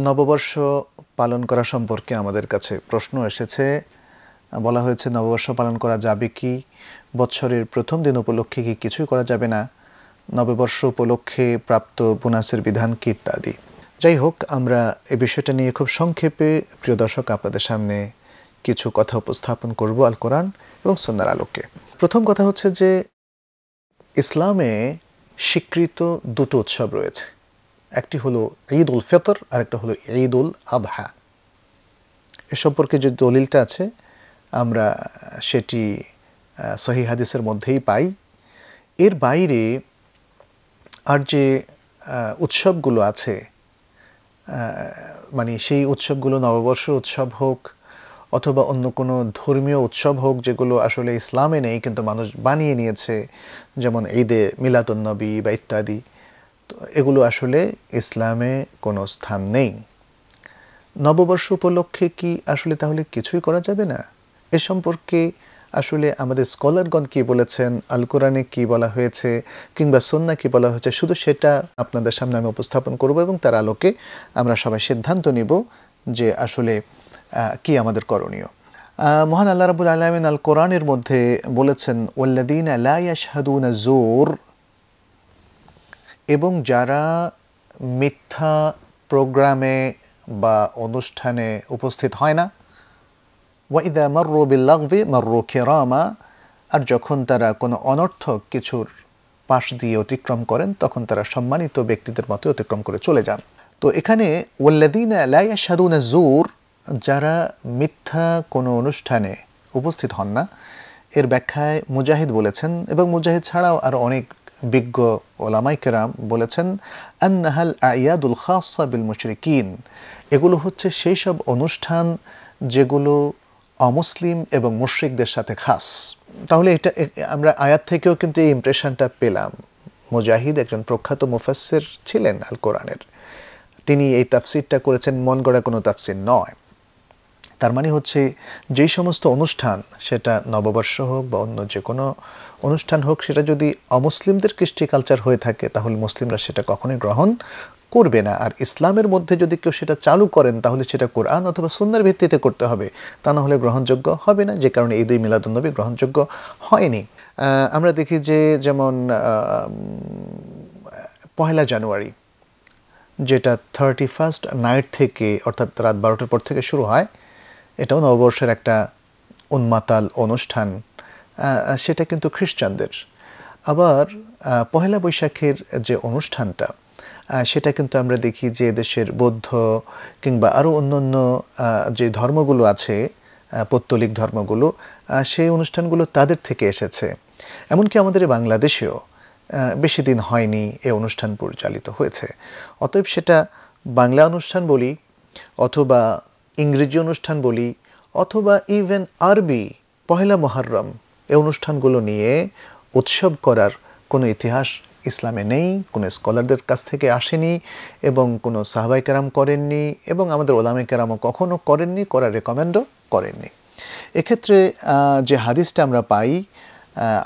নববর্ষ পালন করা সম্পর্কে আমাদের কাছে প্রশ্ন এসেছে। বলা হয়েছে নববর্ষ পালন করা যাবে কি, বৎসরের প্রথম দিন উপলক্ষে কি কিছুই করা যাবে না, নববর্ষ উপলক্ষে প্রাপ্ত বোনাসের বিধান কি ইত্যাদি। যাই হোক, আমরা এই বিষয়টা নিয়ে খুব সংক্ষেপে প্রিয় দর্শক আপনাদের সামনে কিছু কথা উপস্থাপন করব আল কোরআন এবং সুন্নাহর আলোকে। প্রথম কথা হচ্ছে যে ইসলামে স্বীকৃত দুটো উৎসব রয়েছে, একটি হলো ঈদ উল ফিতর আর একটা হলো ঈদ উল আদহা। এ সম্পর্কে যে দলিলটা আছে আমরা সেটি সহিহ হাদিসের মধ্যেই পাই। এর বাইরে আর যে উৎসবগুলো আছে, মানে সেই উৎসবগুলো নববর্ষের উৎসব হোক অথবা অন্য কোনো ধর্মীয় উৎসব হোক যেগুলো আসলে ইসলামে নেই কিন্তু মানুষ বানিয়ে নিয়েছে, যেমন ঈদে মিলাদুন্নবী বা ইত্যাদি, তো এগুলো আসলে ইসলামে কোনো স্থান নেই। নববর্ষ উপলক্ষে কি আসলে তাহলে কিছুই করা যাবে না? এ সম্পর্কে আসলে আমাদের স্কলারগণ কি বলেছেন, আল কোরআনে কি বলা হয়েছে কিংবা সুন্নাহ কি বলা হয়েছে, শুধু সেটা আপনাদের সামনে আমি উপস্থাপন করব এবং তার আলোকে আমরা সবাই সিদ্ধান্ত নিব যে আসলে কি আমাদের করণীয়। মহান আল্লাহ রাব্বুল আলামিন আল কোরআনের মধ্যে বলেছেন ওয়াল্লাযীনা লা ইয়াশহাদুনা যুর, এবং যারা মিথ্যা প্রোগ্রামে বা অনুষ্ঠানে উপস্থিত হয় না, ওয়াইদা মাররু বিল্লাগবি মাররু কিরামা, আর যখন তারা কোনো অনর্থক কিছুর পাশ দিয়ে অতিক্রম করেন তখন তারা সম্মানিত ব্যক্তিদের মতো অতিক্রম করে চলে যান। তো এখানে ওয়াল্লাযীনা লা ইয়াশহাদুনা যুর, যারা মিথ্যা কোনো অনুষ্ঠানে উপস্থিত হন না, এর ব্যাখ্যায় মুজাহিদ বলেছেন, এবং মুজাহিদ ছাড়াও আরও অনেক বিজ্ঞ ওলামায়ে কেরাম বলেছেন আন্নাহাল আয়াদুল খাসা বিল মুশরিকিন, এগুলো হচ্ছে সেই সব অনুষ্ঠান যেগুলো অমুসলিম এবং মুশরিকদের সাথে খাস। তাহলে এটা আমরা আয়াত থেকেও কিন্তু এই ইমপ্রেশনটা পেলাম। মুজাহিদ একজন প্রখ্যাত মুফাসসির ছিলেন আল কোরআনের, তিনি এই তাফসিরটা করেছেন, মন গড়া কোনো তাফসির নয়। তার মানে হচ্ছে যেই সমস্ত অনুষ্ঠান, সেটা নববর্ষ হোক বা অন্য যে কোনো অনুষ্ঠান হোক, সেটা যদি অমুসলিমদের কৃষ্টি কালচার হয়ে থাকে তাহলে মুসলিমরা সেটা কখনোই গ্রহণ করবে না। আর ইসলামের মধ্যে যদি কেউ সেটা চালু করেন তাহলে সেটা কোরআন অথবা সুন্নাহর ভিত্তিতে করতে হবে, তা না হলে গ্রহণযোগ্য হবে না, যে কারণে ঈদে মিলাদুন্নবী গ্রহণযোগ্য হয়নি। আমরা দেখি যে যেমন 1 জানুয়ারি, যেটা 31st নাইট থেকে অর্থাৎ রাত 12টার পর থেকে শুরু হয়, এটাও নববর্ষের একটা উন্মাতাল অনুষ্ঠান, সেটা কিন্তু খ্রিস্টানদের। আবার 1 বৈশাখের যে অনুষ্ঠানটা, সেটা কিন্তু আমরা দেখি যে দেশের বৌদ্ধ কিংবা আরও অন্যান্য যে ধর্মগুলো আছে, পৌত্তলিক ধর্মগুলো, সেই অনুষ্ঠানগুলো তাদের থেকে এসেছে। এমনকি আমাদের বাংলাদেশেও বেশি দিন হয়নি এই অনুষ্ঠান পরিচালিত হয়েছে। অতএব সেটা বাংলা অনুষ্ঠান বলি অথবা ইংরেজি অনুষ্ঠান বলি অথবা ইভেন আরবি 1 মুহররম, এই অনুষ্ঠানগুলো নিয়ে উৎসব করার কোনো ইতিহাস ইসলামে নেই, কোনো স্কলারদের কাছ থেকে আসেনি এবং কোনো সাহাবায়ে কেরাম করেননি এবং আমাদের ওলামায়ে কেরামও কখনো করেননি, করার রেকমেন্ডও করেননি। এক্ষেত্রে যে হাদিসটা আমরা পাই,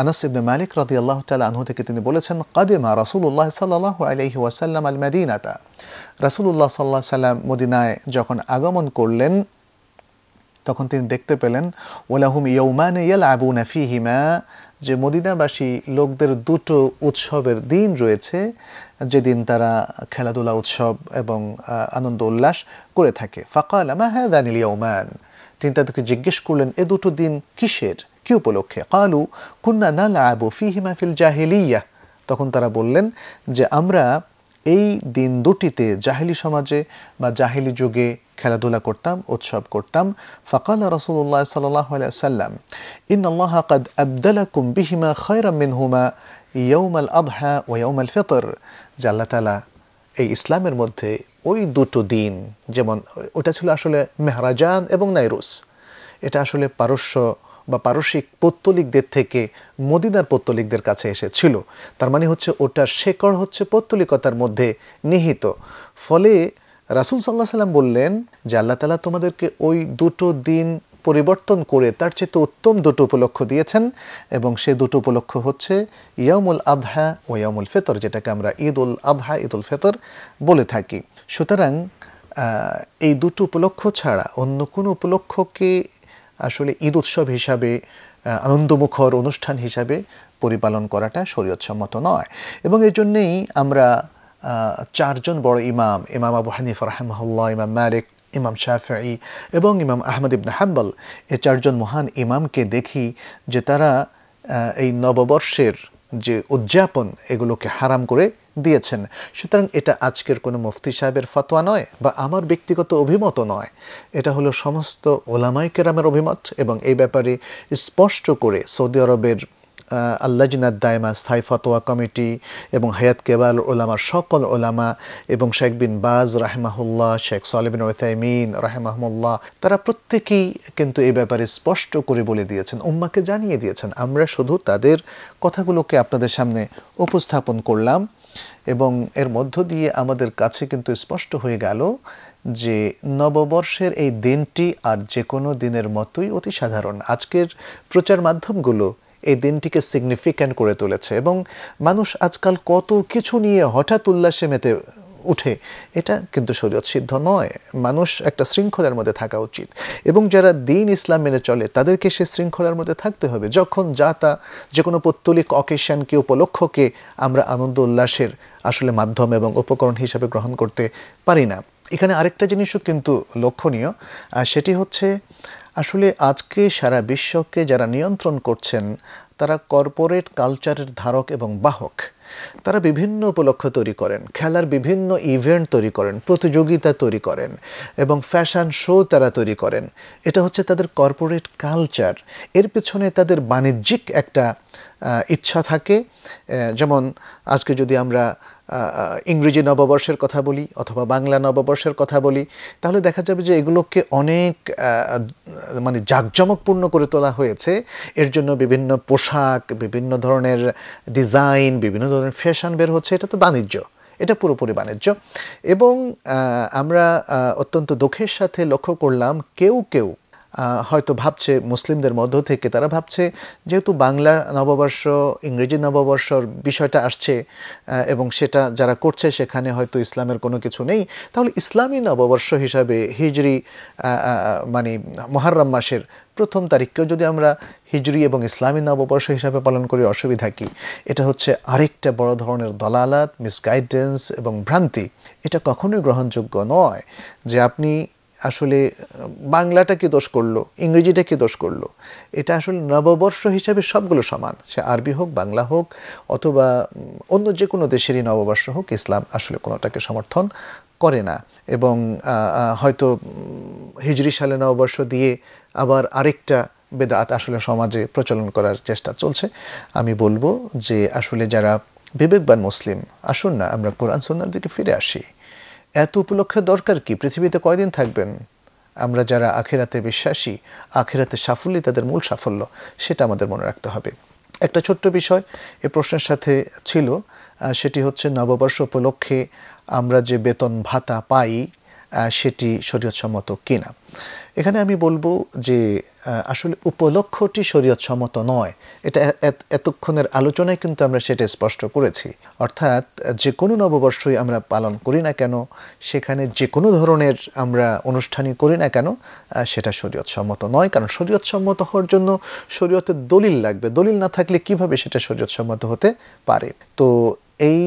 আনাস ইবনে মালিক রাদিয়াল্লাহু তাআলা আনহু থেকে, তিনি বলেছেন কাদিমা রাসূলুল্লাহ সাল্লাল্লাহু আলাইহি ওয়াসাল্লাম আল মাদিনাতা, রাসূলুল্লাহ সাল্লাল্লাহু আলাইহি ওয়াসাল্লাম মদিনায় যখন আগমন করলেন তখন তিনি দেখতে পেলেন ওয়ালাহুম ইয়াউমানে ইয়ালআবুনা ফীহিমা, যে মদিনাবাসী লোকদের দুটো উৎসবের দিন রয়েছে যেদিন তারা খেলাধুলা উৎসব এবং আনন্দ উল্লাস করে থাকে। ফাকালা মা হাযানিল ইয়াউমান, তিনি তাদেরকে জিজ্ঞেস করলেন এ দুটো দিন কিসের, কি উপলক্ষে? ক্বালু কুন্না নালআবু ফীহিমা ফিল জাহিলিয়াহ, তখন তারা বললেন যে আমরা এই দিন দুটিতে জাহিলি সমাজে বা জাহিলি যুগে খেলাধুলা করতাম, উৎসব করতাম। ফাকালা রাসূলুল্লাহ সাল্লাল্লাহু আলাইহি ওয়াসাল্লাম ইন্নাল্লাহা ক্বাদ আবদালাকুম বিহিমা খায়রাম মিনহুমা ইয়াউমাল আদহা ওয়া ইয়াউমাল ফিতর, যে আল্লাহ তাআলা এই ইসলামের মধ্যে ওই দুটো দিন, যেমন ওটা ছিল আসলে মেহরাজান এবং নাইরুস, এটা আসলে পারস্য বা পারসিক পৌত্তলিকদের থেকে মদিনার পৌত্তলিকদের কাছে এসেছিল। তার মানে হচ্ছে ওটার শেকড় হচ্ছে পৌত্তলিকতার মধ্যে নিহিত। ফলে রাসূল সাল্লাল্লাহু আলাইহি ওয়াসাল্লাম বললেন যে আল্লাহ তাআলা তোমাদেরকে ওই দুটো দিন পরিবর্তন করে তার চেয়ে উত্তম দুটো উপলক্ষ দিয়েছেন, এবং সে দুটো উপলক্ষ হচ্ছে ইয়াউমুল আদহা ও ইয়াউমুল ফিতর, যেটাকে আমরা ঈদ উল আদহা ঈদ উল ফিতর বলে থাকি। সুতরাং এই দুটো উপলক্ষ ছাড়া অন্য কোনো উপলক্ষকে আসলে ঈদ উৎসব হিসাবে আনন্দমুখর অনুষ্ঠান হিসাবে পরিপালন করাটা শরীয়তসম্মত নয়। এবং এই জন্যেই আমরা চারজন বড় ইমাম, ইমাম আবু হানিফা রাহিমাহুল্লাহ, ইমাম মালিক, ইমাম শাফিঈ এবং ইমাম আহমদ ইবনে হাম্বল, এই চারজন মহান ইমামকে দেখি যে তারা এই নববর্ষের যে উদযাপন এগুলোকে হারাম করে দিয়েছেন। সুতরাং এটা আজকের কোনো মুফতি সাহেবের ফতোয়া নয় বা আমার ব্যক্তিগত অভিমতও নয়, এটা হলো সমস্ত ওলামায়ে কেরামের অভিমত। এবং এই ব্যাপারে স্পষ্ট করে সৌদি আরবের আল্লাজনাত দায়মা স্থায়ী ফতোয়া কমিটি এবং হায়াত কেবাল ওলামার সকল ওলামা এবং শেখ বিন বাজ রাহেমাহুল্লাহ, শেখ সালেহ বিন উসাইমিন রাহেমাহুল্লাহ, তারা প্রত্যেকেই কিন্তু এই ব্যাপারে স্পষ্ট করে বলে দিয়েছেন, উম্মাকে জানিয়ে দিয়েছেন। আমরা শুধু তাদের কথাগুলোকে আপনাদের সামনে উপস্থাপন করলাম এবং এর মধ্য দিয়ে আমাদের কাছে কিন্তু স্পষ্ট হয়ে গেল যে নববর্ষের এই দিনটি আর যে কোনো দিনের মতোই অতি সাধারণ। আজকের প্রচার মাধ্যমগুলো এই দিনটিকে সিগনিফিক্যান্ট করে তুলেছে এবং মানুষ আজকাল কত কিছু নিয়ে হঠাৎ উল্লাসে মেতে উঠে, এটা কিন্তু শরীয়ত সিদ্ধ নয়। মানুষ একটা শৃঙ্খলার মধ্যে থাকা উচিত এবং যারা দিন ইসলাম মেনে চলে তাদেরকে সে শৃঙ্খলার মধ্যে থাকতে হবে। যখন যা তা যে কোনো পৌত্তলিক অকেশনকে, উপলক্ষকে আমরা আনন্দ উল্লাসের আসলে মাধ্যম এবং উপকরণ হিসাবে গ্রহণ করতে পারি না। এখানে আরেকটা জিনিসও কিন্তু লক্ষণীয়, সেটি হচ্ছে আসলে আজকে সারা বিশ্বকে যারা নিয়ন্ত্রণ করছেন তারা কর্পোরেট কালচারের ধারক এবং বাহক। তারা বিভিন্ন উপলক্ষ তৈরি করেন, খেলার বিভিন্ন ইভেন্ট তৈরি করেন, প্রতিযোগিতা তৈরি করেন এবং ফ্যাশন শো তারা তৈরি করেন। এটা হচ্ছে তাদের কর্পোরেট কালচার। এর পেছনে তাদের বাণিজ্যিক একটা ইচ্ছা থাকে। যেমন আজকে যদি আমরা ইংরেজি নববর্ষের কথা বলি অথবা বাংলা নববর্ষের কথা বলি, তাহলে দেখা যাবে যে এগুলোকে অনেক মানে জাঁকজমকপূর্ণ করে তোলা হয়েছে। এর জন্য বিভিন্ন পোশাক, বিভিন্ন ধরনের ডিজাইন, বিভিন্ন ধরনের ফ্যাশন বের হচ্ছে। এটা তো বাণিজ্য, এটা পুরোপুরি বাণিজ্য। এবং আমরা অত্যন্ত দুঃখের সাথে লক্ষ্য করলাম কেউ কেউ হয়তো ভাবছে, মুসলিমদের মধ্য থেকে তারা ভাবছে যেহেতু বাংলা নববর্ষ, ইংরেজি নববর্ষর বিষয়টা আসছে এবং সেটা যারা করছে সেখানে হয়তো ইসলামের কোনো কিছু নেই, তাহলে ইসলামী নববর্ষ হিসাবে হিজরি মানে মুহররম মাসের প্রথম তারিখকেও যদি আমরা হিজরি এবং ইসলামী নববর্ষ হিসাবে পালন করি, অসুবিধা কি? এটা হচ্ছে আরেকটা বড় ধরনের দলালাত, মিসগাইডেন্স এবং ভ্রান্তি। এটা কখনোই গ্রহণযোগ্য নয় যে আপনি আসলে বাংলাটা কি দোষ করলো, ইংরেজিটা কি দোষ করলো। এটা আসলে নববর্ষ হিসাবে সবগুলো সমান, সে আরবি হোক, বাংলা হোক অথবা অন্য যে কোনো দেশেরই নববর্ষ হোক, ইসলাম আসলে কোনোটাকে সমর্থন করে না। এবং হয়তো হিজরি সালে নববর্ষ দিয়ে আবার আরেকটা বেদাত আসলে সমাজে প্রচলন করার চেষ্টা চলছে। আমি বলবো যে আসলে যারা বিবেকবান মুসলিম, আসুন না আমরা কোরআন সুন্নাহর দিকে ফিরে আসি। এত উপলক্ষের দরকার কি? পৃথিবীতে কয়দিন থাকবেন? আমরা যারা আখিরাতে বিশ্বাসী, আখিরাতে সাফল্যই তাদের মূল সাফল্য, সেটা আমাদের মনে রাখতে হবে। একটা ছোট্ট বিষয় এই প্রশ্নের সাথে ছিল, সেটি হচ্ছে নববর্ষ উপলক্ষে আমরা যে বেতন ভাতা পাই সেটি শরীয়তসম্মত কিনা। এখানে আমি বলবো যে আসলে উপলক্ষটি শরীয়তসম্মত নয়। এটা এতক্ষণের আলোচনায় কিন্তু আমরা সেটা স্পষ্ট করেছি। অর্থাৎ যে কোনো নববর্ষই আমরা পালন করি না কেন, সেখানে যে কোনো ধরনের আমরা অনুষ্ঠানই করি না কেন, সেটা শরীয়তসম্মত নয়। কারণ শরীয়তসম্মত হওয়ার জন্য শরীয়তের দলিল লাগবে। দলিল না থাকলে কিভাবে সেটা শরীয়তসম্মত হতে পারে? তো এই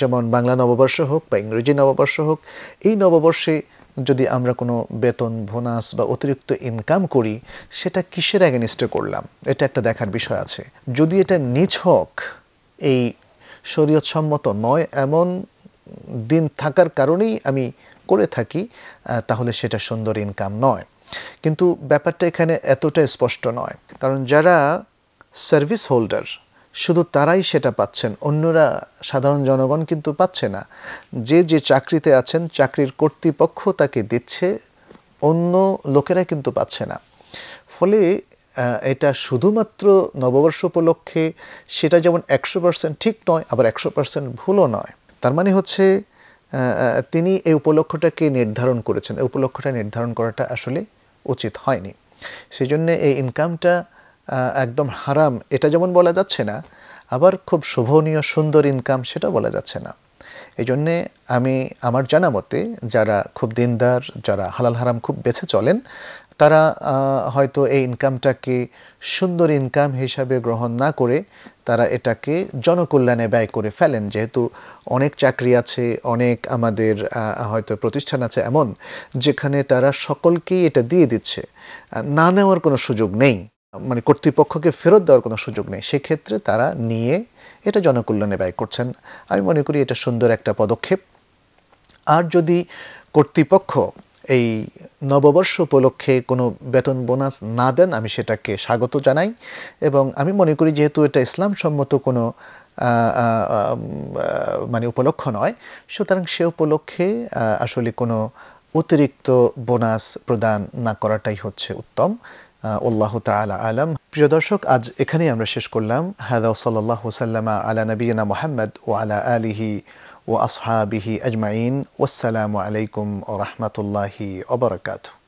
যেমন বাংলা নববর্ষ হোক বা ইংরেজি নববর্ষ হোক, এই নববর্ষে যদি আমরা কোনো বেতন, বোনাস বা অতিরিক্ত ইনকাম করি, সেটা কিসের এগেনিস্টে করলাম, এটা একটা দেখার বিষয় আছে। যদি এটা নিছক এই শরীয়তসম্মত নয় এমন দিন থাকার কারণেই আমি করে থাকি, তাহলে সেটা সুন্দর ইনকাম নয়। কিন্তু ব্যাপারটা এখানে এতটা স্পষ্ট নয়, কারণ যারা সার্ভিস হোল্ডার শুধু তারাই সেটা পাচ্ছেন, অন্যরা সাধারণ জনগণ কিন্তু পাচ্ছে না। যে যে চাকরিতে আছেন, চাকরির কর্তৃপক্ষ তাকে দিচ্ছে, অন্য লোকেরা কিন্তু পাচ্ছে না। ফলে এটা শুধুমাত্র নববর্ষ উপলক্ষে সেটা যেমন 100% ঠিক নয়, আবার 100% ভুলও নয়। তার মানে হচ্ছে তিনি এই উপলক্ষটাকে নির্ধারণ করেছেন, এই উপলক্ষটা নির্ধারণ করাটা আসলে উচিত হয়নি। সেই জন্য এই ইনকামটা একদম হারাম এটা যেমন বলা যাচ্ছে না, আবার খুব শোভনীয় সুন্দর ইনকাম সেটা বলা যাচ্ছে না। এই জন্যে আমি আমার জানা মতে যারা খুব দিনদার, যারা হালাল হারাম খুব বেছে চলেন, তারা হয়তো এই ইনকামটাকে সুন্দর ইনকাম হিসাবে গ্রহণ না করে তারা এটাকে জনকল্যাণে ব্যয় করে ফেলেন। যেহেতু অনেক চাকরি আছে, অনেক আমাদের হয়তো প্রতিষ্ঠান আছে এমন যেখানে তারা সকলকেই এটা দিয়ে দিচ্ছে, না নেওয়ার কোনো সুযোগ নেই, মানে কর্তৃপক্ষকে ফেরত দেওয়ার কোনো সুযোগ নেই। সেক্ষেত্রে তারা নিয়ে এটা জনকল্যাণে ব্যয় করছেন। আমি মনে করি এটা সুন্দর একটা পদক্ষেপ। আর যদি কর্তৃপক্ষ এই নববর্ষ উপলক্ষে কোনো বেতন বোনাস না দেন, আমি সেটাকে স্বাগত জানাই। এবং আমি মনে করি যেহেতু এটা ইসলাম সম্মত কোনো মানে উপলক্ষ নয়, সুতরাং সে উপলক্ষে আসলে কোনো অতিরিক্ত বোনাস প্রদান না করাটাই হচ্ছে উত্তম। আল্লাহু তাআলা আলাম। প্রিয় দর্শক, আজ এখানেই আমরা শেষ করলাম। হাদা সাল্লাল্লাহু সাল্লামা আলা নবিয়িনা মুহাম্মদ ওয়া আলা আলিহি ওয়া আসহাবিহি আজমাইন। ওয়াসসালামু আলাইকুম ওয়া রাহমাতুল্লাহি ওয়া বারাকাতুহু।